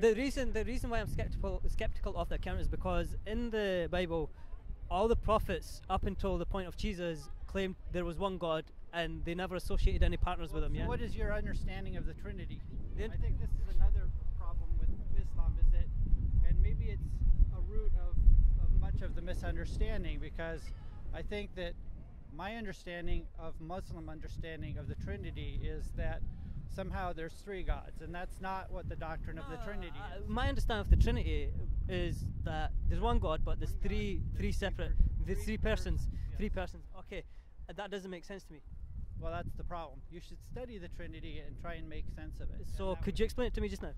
the reason why I'm skeptical of the account is because in the Bible, all the prophets up until the point of Jesus claimed there was one God, and they never associated any partners with him. Yeah. What is your understanding of the Trinity? I think this is another problem with Islam, is that, and maybe it's a root of much of the misunderstanding, because I think that my understanding of Muslim understanding of the Trinity is that somehow there's three gods, and that's not what the doctrine of the Trinity is. My understanding of the Trinity is that there's one God, but there's three separate, there's three persons. Okay, that doesn't make sense to me. Well, that's the problem. You should study the Trinity and try and make sense of it. So could you explain it to me just now?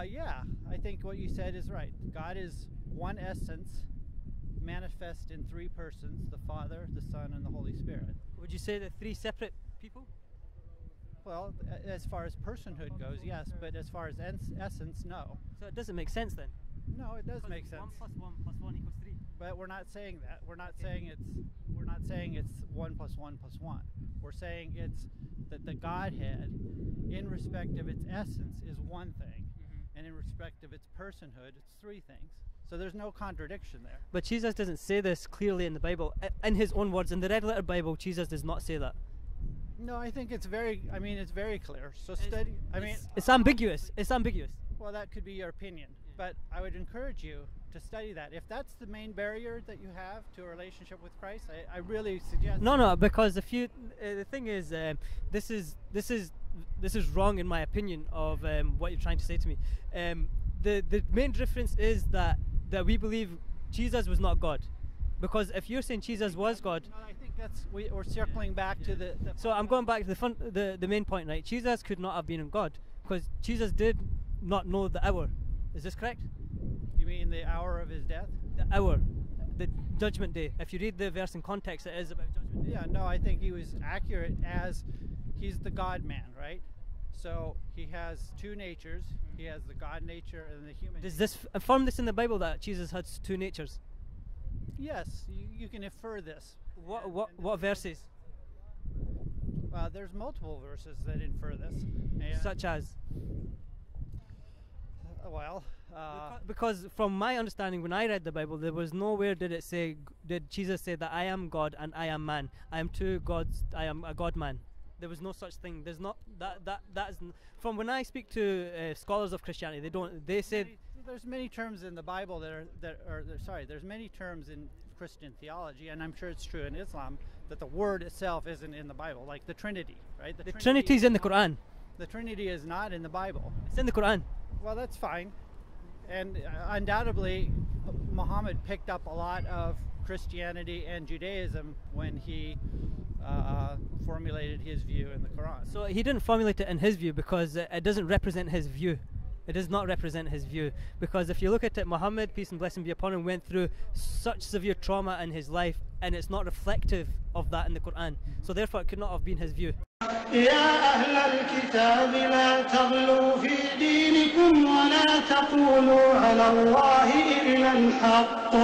Yeah, I think what you said is right. God is one essence, manifest in three persons: the Father, the Son, and the Holy Spirit. Would you say they're three separate people? Well, as far as personhood goes, yes, but as far as essence, no. So it doesn't make sense then? No, it does make sense. 1 + 1 + 1 = 3. But we're not saying that. We're not saying it's 1 + 1 + 1. We're saying it's that the Godhead, in respect of its essence, is one thing, and in respect of its personhood, it's three things. So there's no contradiction there. But Jesus doesn't say this clearly in the Bible. In his own words, in the red letter Bible, Jesus does not say that. No, I think it's very clear. So study. It's ambiguous. It's ambiguous. Well, that could be your opinion, but I would encourage you to study that. If that's the main barrier that you have to a relationship with Christ, I really suggest. No, because the thing is, this is wrong in my opinion of what you're trying to say to me. The main difference is that we believe Jesus was not God, because if you're saying Jesus was God. No, I think we're circling back to the. So I'm going back to the main point, right? Jesus could not have been God, because Jesus did not know the hour. Is this correct? You mean the hour of his death? The hour, the judgment day. If you read the verse in context, it is about judgment day. Yeah, no, I think he was accurate, as he's the God-man, right? So he has two natures. He has the God nature and the human. Does this affirm this in the Bible, that Jesus has two natures? Yes, you can infer this. What verses? There's multiple verses that infer this. Such as? Well, because from my understanding, when I read the Bible, there was nowhere did Jesus say that I am God and I am man. I am two gods. I am a God-man. There was no such thing. There's not that is from when I speak to scholars of Christianity. They say there's many terms in the Bible there's many terms in Christian theology, and I'm sure it's true in Islam, that the word itself isn't in the Bible, like the Trinity, right? The Trinity is in the Qur'an. The Trinity is not in the Bible. It's in the Qur'an. Well, that's fine. And undoubtedly, Muhammad picked up a lot of Christianity and Judaism when he formulated his view in the Quran. So he didn't formulate it in his view because it doesn't represent his view. It does not represent his view, because if you look at it, Muhammad, peace and blessing be upon him, went through such severe trauma in his life, and it's not reflective of that in the Quran. So therefore it could not have been his view. يا أهل الكتاب لا تغلوا في دينكم ولا تقولوا على الله إلا الحق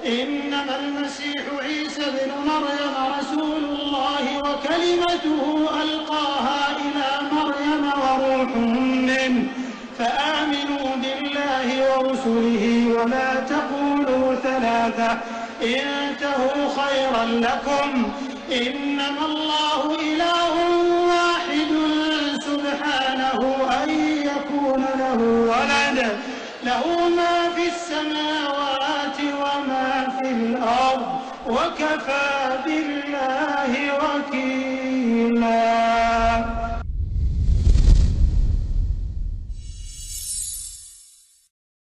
إنما المسيح عيسى بن مريم رسول الله وكلمته ألقاها إلى مريم وروح منه فآمنوا بالله ورسله ولا تقولوا ثلاثة انتهوا خيرا لكم إنما الله إله واحد سبحانه أن يكون له ولد له ما في السماوات وما في الأرض وكفى بالله وكيلا.